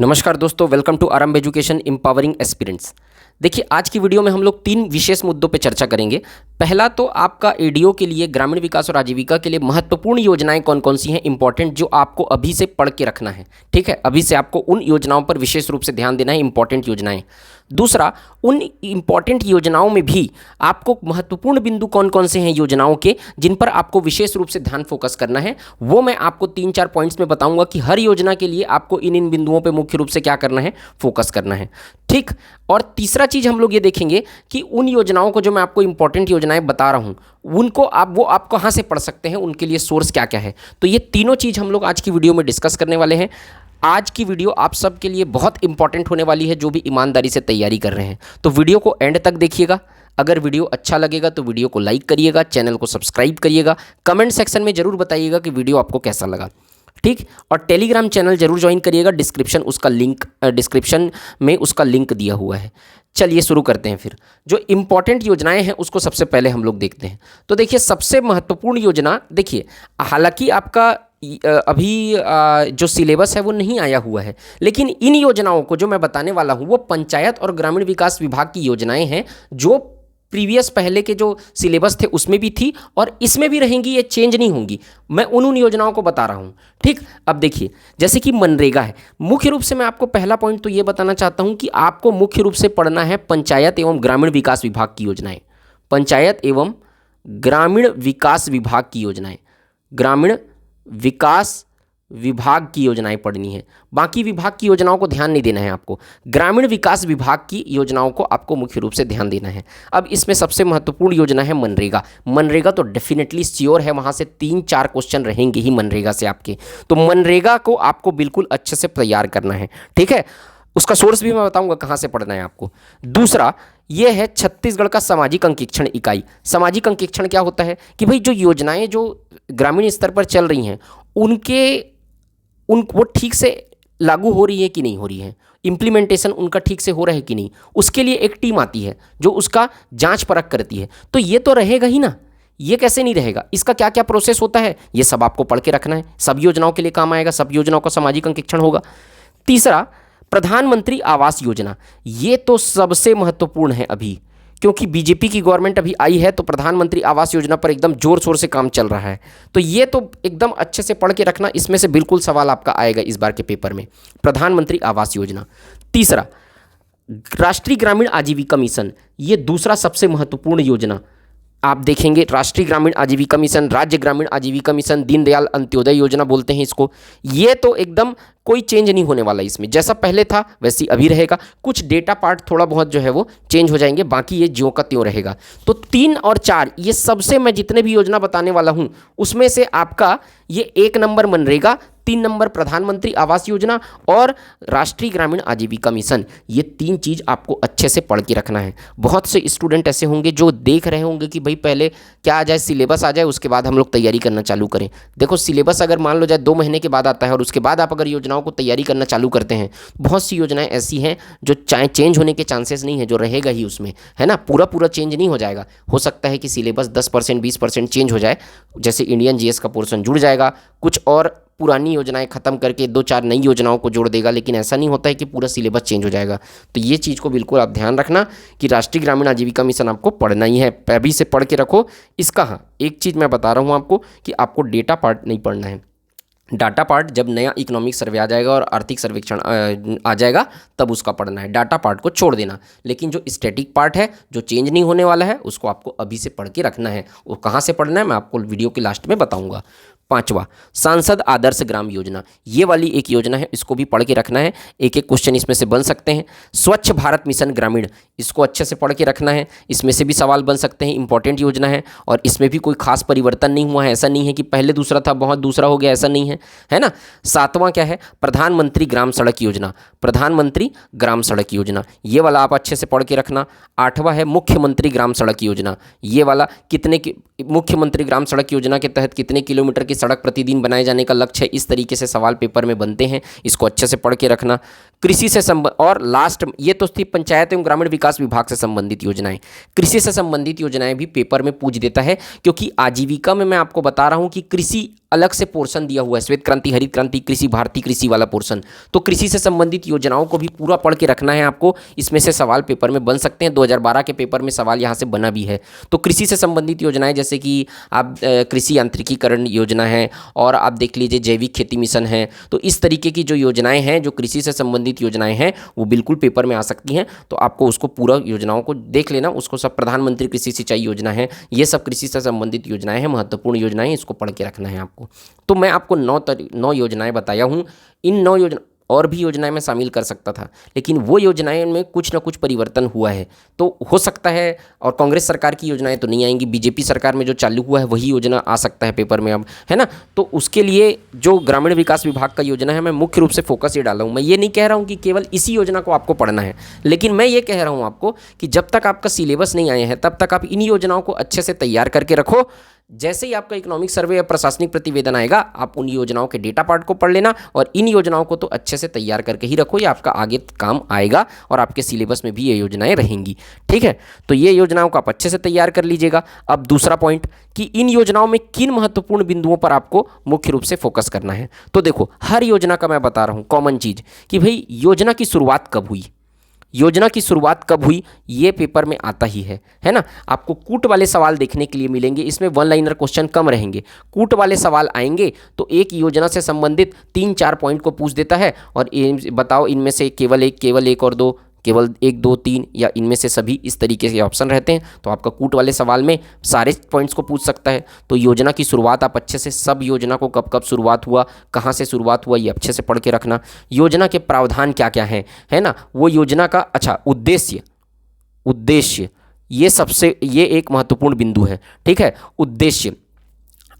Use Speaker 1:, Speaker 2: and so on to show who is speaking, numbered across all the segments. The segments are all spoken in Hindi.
Speaker 1: नमस्कार दोस्तों, वेलकम टू आरंभ एजुकेशन एम्पावरिंग एस्पिरेंट्स। देखिए, आज की वीडियो में हम लोग 3 विशेष मुद्दों पे चर्चा करेंगे। पहला तो आपका एडीओ के लिए, ग्रामीण विकास और आजीविका के लिए महत्वपूर्ण योजनाएं कौन कौन सी हैं इंपॉर्टेंट, जो आपको अभी से पढ़ के रखना है। ठीक है, अभी से आपको उन योजनाओं पर विशेष रूप से ध्यान देना है, इंपॉर्टेंट योजनाएं। दूसरा, उन इंपॉर्टेंट योजनाओं में भी आपको महत्वपूर्ण बिंदु कौन कौन से हैं योजनाओं के, जिन पर आपको विशेष रूप से ध्यान फोकस करना है, वो मैं आपको 3-4 पॉइंट्स में बताऊंगा कि हर योजना के लिए आपको इन इन बिंदुओं पे मुख्य रूप से क्या करना है, फोकस करना है। ठीक। और तीसरा चीज़ हम लोग ये देखेंगे कि उन योजनाओं को, जो मैं आपको इंपॉर्टेंट योजनाएं बता रहा हूँ, उनको आप कहाँ से पढ़ सकते हैं, उनके लिए सोर्स क्या क्या है। तो ये तीनों चीज़ हम लोग आज की वीडियो में डिस्कस करने वाले हैं। आज की वीडियो आप सब के लिए बहुत इंपॉर्टेंट होने वाली है, जो भी ईमानदारी से तैयारी कर रहे हैं। तो वीडियो को एंड तक देखिएगा। अगर वीडियो अच्छा लगेगा तो वीडियो को लाइक करिएगा, चैनल को सब्सक्राइब करिएगा, कमेंट सेक्शन में ज़रूर बताइएगा कि वीडियो आपको कैसा लगा। ठीक। और टेलीग्राम चैनल जरूर ज्वाइन करिएगा, डिस्क्रिप्शन में उसका लिंक दिया हुआ है। चलिए शुरू करते हैं। फिर जो इंपॉर्टेंट योजनाएं हैं उसको सबसे पहले हम लोग देखते हैं। तो देखिए, सबसे महत्वपूर्ण योजना, देखिए हालांकि आपका अभी जो सिलेबस है वो नहीं आया हुआ है, लेकिन इन योजनाओं को जो मैं बताने वाला हूँ वो पंचायत और ग्रामीण विकास विभाग की योजनाएं हैं, जो प्रीवियस पहले के जो सिलेबस थे उसमें भी थी और इसमें भी रहेंगी, ये चेंज नहीं होंगी। मैं उन योजनाओं को बता रहा हूँ। ठीक। अब देखिए, जैसे कि मनरेगा है, मुख्य रूप से मैं आपको पहला पॉइंट तो ये बताना चाहता हूँ कि आपको मुख्य रूप से पढ़ना है पंचायत एवं ग्रामीण विकास विभाग की योजनाएं। पंचायत एवं ग्रामीण विकास विभाग की योजनाएं, ग्रामीण विकास विभाग की योजनाएं पढ़नी है। बाकी विभाग की योजनाओं को ध्यान नहीं देना है आपको, ग्रामीण विकास विभाग की योजनाओं को आपको मुख्य रूप से ध्यान देना है। अब इसमें सबसे महत्वपूर्ण योजना है मनरेगा। मनरेगा तो डेफिनेटली श्योर है, वहाँ से 3-4 क्वेश्चन रहेंगे ही मनरेगा से आपके। तो मनरेगा को आपको बिल्कुल अच्छे से तैयार करना है। ठीक है, उसका सोर्स भी मैं बताऊंगा कहाँ से पढ़ना है आपको। दूसरा ये है छत्तीसगढ़ का सामाजिक अंकेक्षण इकाई। सामाजिक अंकेक्षण क्या होता है कि भाई जो योजनाएं जो ग्रामीण स्तर पर चल रही हैं वो ठीक से लागू हो रही है कि नहीं हो रही है, इम्प्लीमेंटेशन उनका ठीक से हो रहा है कि नहीं, उसके लिए एक टीम आती है जो उसका जांच परख करती है। तो ये तो रहेगा ही ना, ये कैसे नहीं रहेगा, इसका क्या क्या प्रोसेस होता है ये सब आपको पढ़ के रखना है। सब योजनाओं के लिए काम आएगा, सब योजनाओं का सामाजिक अंकेक्षण होगा। तीसरा, प्रधानमंत्री आवास योजना, ये तो सबसे महत्वपूर्ण है अभी, क्योंकि बीजेपी की गवर्नमेंट अभी आई है, तो प्रधानमंत्री आवास योजना पर एकदम जोर शोर से काम चल रहा है। तो ये तो एकदम अच्छे से पढ़ के रखना, इसमें से बिल्कुल सवाल आपका आएगा इस बार के पेपर में, प्रधानमंत्री आवास योजना। तीसरा, राष्ट्रीय ग्रामीण आजीविका मिशन, ये दूसरा सबसे महत्वपूर्ण योजना आप देखेंगे। राष्ट्रीय ग्रामीण आजीविका मिशन, राज्य ग्रामीण आजीविका मिशन, दीनदयाल अंत्योदय योजना बोलते हैं इसको। ये तो एकदम कोई चेंज नहीं होने वाला, इसमें जैसा पहले था वैसे ही अभी रहेगा। कुछ डेटा पार्ट थोड़ा बहुत जो है वो चेंज हो जाएंगे, बाकी ये ज्यों का त्यों रहेगा। तो 3 और 4 ये सबसे, मैं जितने भी योजना बताने वाला हूँ उसमें से आपका ये 1 नंबर मनरेगा, 3 नंबर प्रधानमंत्री आवास योजना और राष्ट्रीय ग्रामीण आजीविका मिशन, ये 3 चीज़ आपको अच्छे से पढ़ के रखना है। बहुत से स्टूडेंट ऐसे होंगे जो देख रहे होंगे कि भाई पहले क्या आ जाए, सिलेबस आ जाए, उसके बाद हम लोग तैयारी करना चालू करें। देखो, सिलेबस अगर मान लो जाए 2 महीने के बाद आता है और उसके बाद आप अगर योजनाओं को तैयारी करना चालू करते हैं, बहुत सी योजनाएं ऐसी हैं जो चाहे चेंज होने के चांसेस नहीं है, जो रहेगा ही उसमें, है ना, पूरा चेंज नहीं हो जाएगा। हो सकता है कि सिलेबस 10% 20% चेंज हो जाए, जैसे इंडियन जीएस का पोर्शन जुड़ जाएगा, कुछ और पुरानी योजनाएं खत्म करके 2-4 नई योजनाओं को जोड़ देगा, लेकिन ऐसा नहीं होता है कि पूरा सिलेबस चेंज हो जाएगा। तो ये चीज़ को बिल्कुल आप ध्यान रखना कि राष्ट्रीय ग्रामीण आजीविका मिशन आपको पढ़ना ही है, अभी से पढ़ के रखो इसका। हाँ, एक चीज़ मैं बता रहा हूँ आपको कि आपको डेटा पार्ट नहीं पढ़ना है। डाटा पार्ट जब नया इकोनॉमिक सर्वे आ जाएगा और आर्थिक सर्वेक्षण आ जाएगा तब उसका पढ़ना है, डाटा पार्ट को छोड़ देना। लेकिन जो स्टैटिक पार्ट है, जो चेंज नहीं होने वाला है, उसको आपको अभी से पढ़ के रखना है। वो कहाँ से पढ़ना है मैं आपको वीडियो के लास्ट में बताऊंगा। 5वां, सांसद आदर्श ग्राम योजना, ये वाली एक योजना है, इसको भी पढ़ के रखना है। एक एक क्वेश्चन इसमें से बन सकते हैं। स्वच्छ भारत मिशन ग्रामीण, इसको अच्छे से पढ़ के रखना है, इसमें से भी सवाल बन सकते हैं, इंपॉर्टेंट योजना है और इसमें भी कोई खास परिवर्तन नहीं हुआ है। ऐसा नहीं है कि पहले दूसरा था बहुत दूसरा हो गया, ऐसा नहीं है ना। 7वां क्या है, प्रधानमंत्री ग्राम सड़क योजना, प्रधानमंत्री ग्राम सड़क योजना, ये वाला आप अच्छे से पढ़ के रखना। 8वां है मुख्यमंत्री ग्राम सड़क योजना, ये वाला मुख्यमंत्री ग्राम सड़क योजना के तहत कितने किलोमीटर की सड़क प्रतिदिन बनाए जाने का लक्ष्य है, इस तरीके से सवाल पेपर में बनते हैं, इसको अच्छे से पढ़ के रखना। कृषि से और लास्ट ये तो थी पंचायत एवं ग्रामीण विकास विभाग से संबंधित योजनाएं। कृषि से संबंधित योजनाएं भी पेपर में पूछ देता है, क्योंकि आजीविका में मैं आपको बता रहा हूं कि कृषि अलग से पोर्शन दिया हुआ है, श्वेत क्रांति, हरित क्रांति, कृषि, भारतीय कृषि वाला पोर्शन। तो कृषि से संबंधित योजनाओं को भी पूरा पढ़ के रखना है आपको, इसमें से सवाल पेपर में बन सकते हैं। 2012 के पेपर में सवाल यहाँ से बना भी है। तो कृषि से संबंधित योजनाएं जैसे कि आप कृषि यांत्रिकीकरण योजना है, और आप देख लीजिए जैविक खेती मिशन है। तो इस तरीके की जो योजनाएं हैं, जो कृषि से संबंधित योजनाएं हैं, वो बिल्कुल पेपर में आ सकती हैं। तो आपको उसको पूरा योजनाओं को देख लेना, उसको सब, प्रधानमंत्री कृषि सिंचाई योजना है, ये सब कृषि से संबंधित योजनाएं हैं, महत्वपूर्ण योजनाएं, इसको पढ़ के रखना है आपको। तो मैं आपको 9 योजनाएं बताया हूँ। इन 9 योजना और भी योजनाएं मैं शामिल कर सकता था, लेकिन वो योजनाएं में कुछ ना कुछ परिवर्तन हुआ है, तो हो सकता है। और कांग्रेस सरकार की योजनाएं तो नहीं आएंगी, बीजेपी सरकार में जो चालू हुआ है वही योजना आ सकता है पेपर में अब, है ना। तो उसके लिए जो ग्रामीण विकास विभाग का योजना है, मैं मुख्य रूप से फोकस ये डाला हूँ। मैं ये नहीं कह रहा हूँ कि केवल इसी योजना को आपको पढ़ना है, लेकिन मैं ये कह रहा हूँ आपको कि जब तक आपका सिलेबस नहीं आए हैं तब तक आप इन योजनाओं को अच्छे से तैयार करके रखो। जैसे ही आपका इकोनॉमिक सर्वे या प्रशासनिक प्रतिवेदन आएगा, आप उन योजनाओं के डेटा पार्ट को पढ़ लेना, और इन योजनाओं को तो अच्छे से तैयार करके ही रखो, ये आपका आगे काम आएगा और आपके सिलेबस में भी ये योजनाएं रहेंगी। ठीक है, तो ये योजनाओं को आप अच्छे से तैयार कर लीजिएगा। अब दूसरा पॉइंट कि इन योजनाओं में किन महत्वपूर्ण बिंदुओं पर आपको मुख्य रूप से फोकस करना है। तो देखो, हर योजना का मैं बता रहा हूँ कॉमन चीज़ कि भाई योजना की शुरुआत कब हुई, योजना की शुरुआत कब हुई, ये पेपर में आता ही है ना। आपको कूट वाले सवाल देखने के लिए मिलेंगे, इसमें 1 लाइनर क्वेश्चन कम रहेंगे। कूट वाले सवाल आएंगे तो एक योजना से संबंधित 3-4 पॉइंट को पूछ देता है, और बताओ इनमें से केवल एक और दो, केवल 1, 2, 3 या इनमें से सभी, इस तरीके के ऑप्शन रहते हैं। तो आपका कूट वाले सवाल में सारे पॉइंट्स को पूछ सकता है। तो योजना की शुरुआत आप अच्छे से, सब योजना को कब कब शुरुआत हुआ, कहाँ से शुरुआत हुआ, ये अच्छे से पढ़ के रखना। योजना के प्रावधान क्या क्या हैं, है ना, वो योजना का, अच्छा, उद्देश्य ये एक महत्वपूर्ण बिंदु है। ठीक है, उद्देश्य,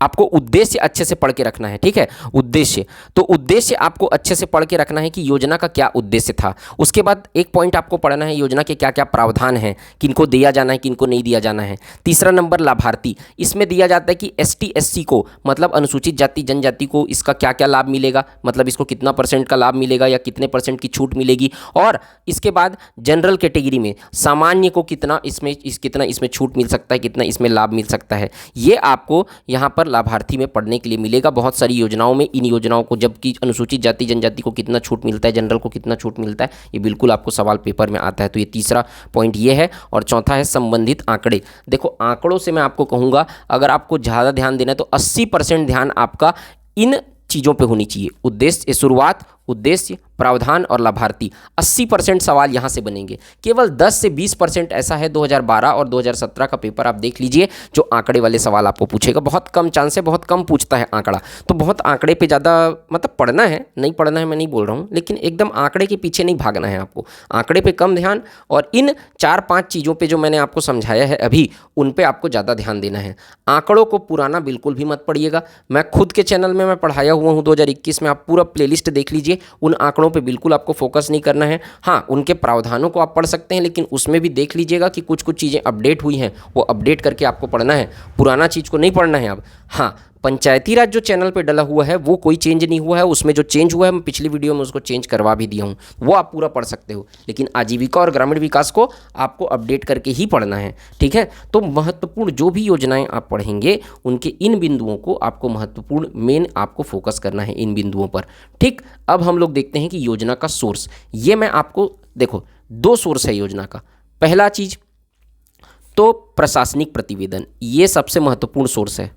Speaker 1: आपको उद्देश्य अच्छे से पढ़ के रखना है। ठीक है, उद्देश्य, तो उद्देश्य आपको अच्छे से पढ़ के रखना है कि योजना का क्या उद्देश्य था। उसके बाद एक पॉइंट आपको पढ़ना है, योजना के क्या क्या प्रावधान हैं, किनको दिया जाना है, किनको नहीं दिया जाना है। तीसरा नंबर लाभार्थी, इसमें दिया जाता है कि ST SC को, मतलब अनुसूचित जाति जनजाति को इसका क्या क्या लाभ मिलेगा, मतलब इसको कितना % का लाभ मिलेगा या कितने % की छूट मिलेगी। और इसके बाद जनरल कैटेगरी में सामान्य को कितना इसमें छूट मिल सकता है, कितना इसमें लाभ मिल सकता है। ये आपको यहाँ पर लाभार्थी में पढ़ने के लिए मिलेगा। बहुत सारी योजनाओं में इन योजनाओं को, जबकि अनुसूचित जाति जनजाति को कितना छूट मिलता है, जनरल को कितना छूट मिलता है, ये बिल्कुल आपको सवाल पेपर में आता है। तो ये तीसरा पॉइंट ये है। और चौथा है संबंधित आंकड़े। देखो, आंकड़ों से मैं आपको कहूँगा, अगर आपको ज़्यादा ध्यान देना है तो 80% ध्यान आपका इन चीज़ों पे होनी चाहिए। उद्देश्य, शुरुआत, उद्देश्य, प्रावधान और लाभार्थी। 80% सवाल यहाँ से बनेंगे। केवल 10 से 20% ऐसा है 2012 और 2017 का पेपर आप देख लीजिए, जो आंकड़े वाले सवाल आपको पूछेगा। बहुत कम चांस है, बहुत कम पूछता है आंकड़ा। तो बहुत आंकड़े पे ज़्यादा, मतलब पढ़ना है, नहीं पढ़ना है मैं नहीं बोल रहा हूँ, लेकिन एकदम आंकड़े के पीछे नहीं भागना है आपको। आंकड़े पे कम ध्यान, और इन 4-5 चीज़ों पे जो मैंने आपको समझाया है अभी, उन पे आपको ज़्यादा ध्यान देना है। आंकड़ों को पुराना बिल्कुल भी मत पढ़िएगा। मैं खुद के चैनल में मैं पढ़ाया हुआ हूँ 2021 में, आप पूरा प्लेलिस्ट देख लीजिए। उन आंकड़ों पे बिल्कुल आपको फोकस नहीं करना है। हाँ, उनके प्रावधानों को आप पढ़ सकते हैं, लेकिन उसमें भी देख लीजिएगा कि कुछ कुछ चीज़ें अपडेट हुई हैं, वो अपडेट करके आपको पढ़ना है, पुराना चीज़ को नहीं पढ़ना है अब। हाँ, पंचायती राज जो चैनल पे डला हुआ है वो कोई चेंज नहीं हुआ है, उसमें जो चेंज हुआ है मैं पिछली वीडियो में उसको चेंज करवा भी दिया हूँ, वो आप पूरा पढ़ सकते हो। लेकिन आजीविका और ग्रामीण विकास को आपको अपडेट करके ही पढ़ना है। ठीक है, तो महत्वपूर्ण जो भी योजनाएं आप पढ़ेंगे, उनके इन बिंदुओं को आपको महत्वपूर्ण, मेन आपको फोकस करना है इन बिंदुओं पर। ठीक, अब हम लोग देखते हैं कि योजना का सोर्स। ये मैं आपको, देखो 2 सोर्स है योजना का। पहला चीज़ तो प्रशासनिक प्रतिवेदन, ये सबसे महत्वपूर्ण सोर्स है,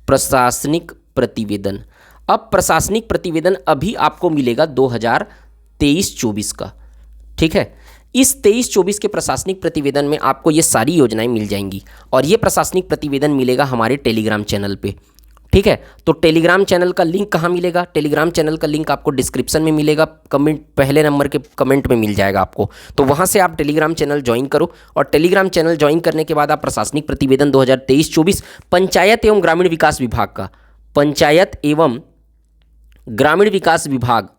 Speaker 1: प्रशासनिक प्रतिवेदन। अब प्रशासनिक प्रतिवेदन अभी आपको मिलेगा 2023-24 का। ठीक है, इस 23-24 के प्रशासनिक प्रतिवेदन में आपको ये सारी योजनाएं मिल जाएंगी, और ये प्रशासनिक प्रतिवेदन मिलेगा हमारे टेलीग्राम चैनल पे। ठीक है, तो टेलीग्राम चैनल का लिंक कहाँ मिलेगा? टेलीग्राम चैनल का लिंक आपको डिस्क्रिप्शन में मिलेगा, कमेंट, पहले नंबर के कमेंट में मिल जाएगा आपको। तो वहाँ से आप टेलीग्राम चैनल ज्वाइन करो, और टेलीग्राम चैनल ज्वाइन करने के बाद आप प्रशासनिक प्रतिवेदन 2023-24 पंचायत एवं ग्रामीण विकास विभाग का, पंचायत एवं ग्रामीण विकास विभाग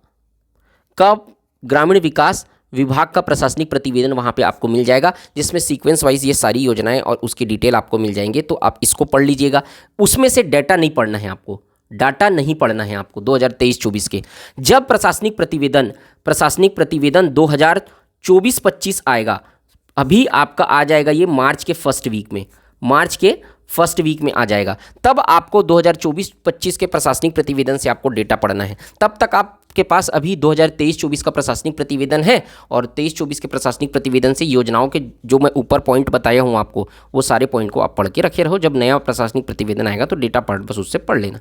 Speaker 1: का, ग्रामीण विकास विभाग का प्रशासनिक प्रतिवेदन वहाँ पे आपको मिल जाएगा, जिसमें सीक्वेंस वाइज ये सारी योजनाएं और उसकी डिटेल आपको मिल जाएंगे। तो आप इसको पढ़ लीजिएगा। उसमें से डाटा नहीं पढ़ना है आपको, डाटा नहीं पढ़ना है आपको 2023-24 के। जब प्रशासनिक प्रतिवेदन 2024-25 आएगा, अभी आपका आ जाएगा ये मार्च के फर्स्ट वीक में आ जाएगा, तब आपको 2024-25 के प्रशासनिक प्रतिवेदन से आपको डेटा पढ़ना है। तब तक आपके पास अभी 2023-24 का प्रशासनिक प्रतिवेदन है और 23-24 के प्रशासनिक प्रतिवेदन से योजनाओं के जो मैं ऊपर पॉइंट बताया हूँ आपको, वो सारे पॉइंट को आप पढ़ के रखे रहो। जब नया प्रशासनिक प्रतिवेदन आएगा तो डेटा बस उससे पढ़ लेना।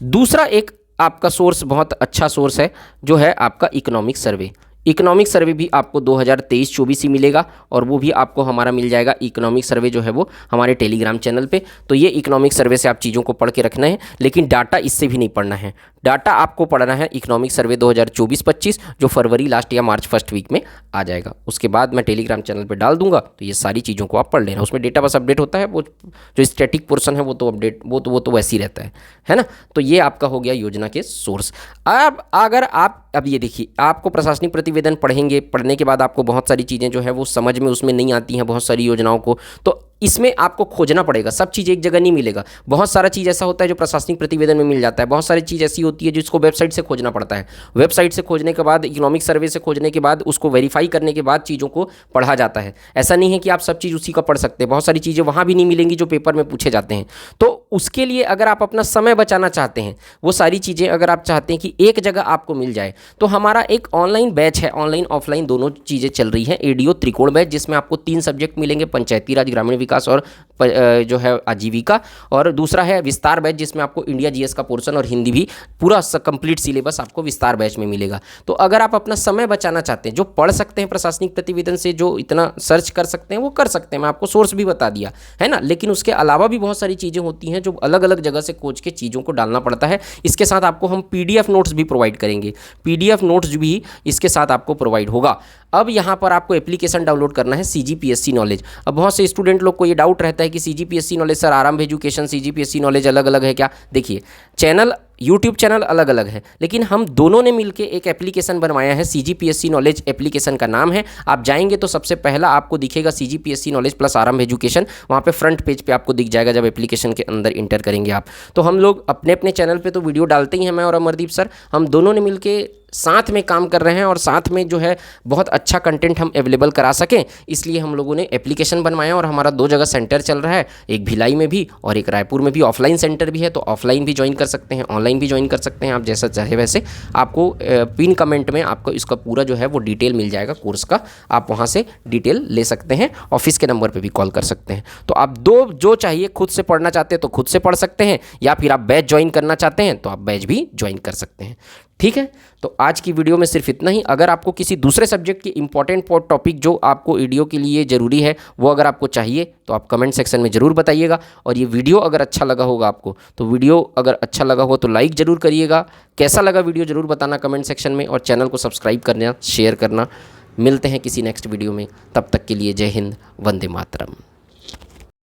Speaker 1: दूसरा एक आपका सोर्स बहुत अच्छा सोर्स है, जो है आपका इकोनॉमिक सर्वे। इकोनॉमिक सर्वे भी आपको 2023-24 ही मिलेगा, और वो भी आपको हमारा मिल जाएगा। इकोनॉमिक सर्वे जो है वो हमारे टेलीग्राम चैनल पे। तो ये इकोनॉमिक सर्वे से आप चीज़ों को पढ़ के रखना है, लेकिन डाटा इससे भी नहीं पढ़ना है। डाटा आपको पढ़ना है इकोनॉमिक सर्वे 2024-25, जो फरवरी लास्ट या मार्च फर्स्ट वीक में आ जाएगा। उसके बाद मैं टेलीग्राम चैनल पर डाल दूंगा, तो ये सारी चीज़ों को आप पढ़ लेना। उसमें डेटा बस अपडेट होता है, वो जो स्टैटिक पोर्सन है वो तो अपडेट वो तो वैसे ही रहता है ना। तो ये आपका हो गया योजना के सोर्स। अब अगर आप अब ये देखिए, आपको प्रशासनिक प्रतिवेदन पढ़ने के बाद आपको बहुत सारी चीज़ें जो है वो समझ में उसमें नहीं आती हैं, बहुत सारी योजनाओं को, तो इसमें आपको खोजना पड़ेगा। सब चीज़ एक जगह नहीं मिलेगा। बहुत सारा चीज़ ऐसा होता है जो प्रशासनिक प्रतिवेदन में मिल जाता है, बहुत सारी चीज़ ऐसी होती है जिसको वेबसाइट से खोजना पड़ता है। वेबसाइट से खोजने के बाद, इकोनॉमिक सर्वे से खोजने के बाद, उसको वेरीफाई करने के बाद चीज़ों को पढ़ा जाता है। ऐसा नहीं है कि आप सब चीज़ उसी का पढ़ सकते हैं। बहुत सारी चीज़ें वहाँ भी नहीं मिलेंगी जो पेपर में पूछे जाते हैं। तो उसके लिए अगर आप अपना समय बचाना चाहते हैं, वो सारी चीज़ें अगर आप चाहते हैं कि एक जगह आपको मिल जाए, तो हमारा एक ऑनलाइन बैच है, ऑनलाइन ऑफलाइन दोनों चीज़ें चल रही हैं। एडीओ त्रिकोण बैच, जिसमें आपको 3 सब्जेक्ट मिलेंगे, पंचायती राज, ग्रामीण विकास और जो है आजीविका, और दूसरा है विस्तार बैच, जिसमें आपको इंडिया जीएस का पोर्शन और हिंदी भी पूरा कंप्लीट सिलेबस आपको विस्तार बैच में मिलेगा। तो अगर आप अपना समय बचाना चाहते हैं, जो पढ़ सकते हैं प्रशासनिक प्रतिवेदन से, जो इतना सर्च कर सकते हैं वो कर सकते हैं, मैं आपको सोर्स भी बता दिया है ना। लेकिन उसके अलावा भी बहुत सारी चीज़ें होती हैं जो अलग अलग जगह से खोज के चीज़ों को डालना पड़ता है। इसके साथ आपको हम PDF नोट्स भी प्रोवाइड करेंगे, PDF नोट्स भी इसके साथ आपको प्रोवाइड होगा। अब यहाँ पर आपको एप्लीकेशन डाउनलोड करना है CGPSC नॉलेज। अब बहुत से स्टूडेंट लोग को ये डाउट रहता है कि CGPSC नॉलेज सर, आरंभ एजुकेशन, CGPSC नॉलेज अलग अलग है क्या? देखिए, चैनल यूट्यूब चैनल अलग अलग है, लेकिन हम दोनों ने मिलकर एक एप्लीकेशन बनवाया है। CGPSC नॉलेज एप्लीकेशन का नाम है। आप जाएंगे तो सबसे पहला आपको दिखेगा CGPSC नॉलेज प्लस आरंभ एजुकेशन। वहाँ पे फ्रंट पेज पे आपको दिख जाएगा जब एप्लीकेशन के अंदर इंटर करेंगे आप। तो हम लोग अपने अपने चैनल पे तो वीडियो डालते ही हैं, मैं और अमरदीप सर, हम दोनों ने मिलकर साथ में काम कर रहे हैं, और साथ में जो है बहुत अच्छा कंटेंट हम अवेलेबल करा सकें, इसलिए हम लोगों ने एप्लीकेशन बनवाया। और हमारा 2 जगह सेंटर चल रहा है, एक भिलाई में भी और एक रायपुर में भी। ऑफलाइन सेंटर भी है, तो ऑफलाइन भी ज्वाइन कर सकते हैं, ऑनलाइन भी ज्वाइन कर सकते हैं, आप जैसा चाहे वैसे। आपको पिन कमेंट में आपको इसका पूरा जो है वो डिटेल मिल जाएगा कोर्स का, आप वहाँ से डिटेल ले सकते हैं। ऑफिस के नंबर पर भी कॉल कर सकते हैं। तो आप जो चाहिए, खुद से पढ़ना चाहते हैं तो खुद से पढ़ सकते हैं, या फिर आप बैच ज्वाइन करना चाहते हैं तो आप बैच भी ज्वाइन कर सकते हैं। ठीक है, तो आज की वीडियो में सिर्फ इतना ही। अगर आपको किसी दूसरे सब्जेक्ट की इंपॉर्टेंट टॉपिक जो आपको वीडियो के लिए ज़रूरी है, वो अगर आपको चाहिए तो आप कमेंट सेक्शन में ज़रूर बताइएगा। और ये वीडियो अगर अच्छा लगा होगा आपको, तो वीडियो अगर अच्छा लगा हो तो लाइक ज़रूर करिएगा। कैसा लगा वीडियो ज़रूर बताना कमेंट सेक्शन में, और चैनल को सब्सक्राइब करना, शेयर करना। मिलते हैं किसी नेक्स्ट वीडियो में, तब तक के लिए जय हिंद, वंदे मातरम।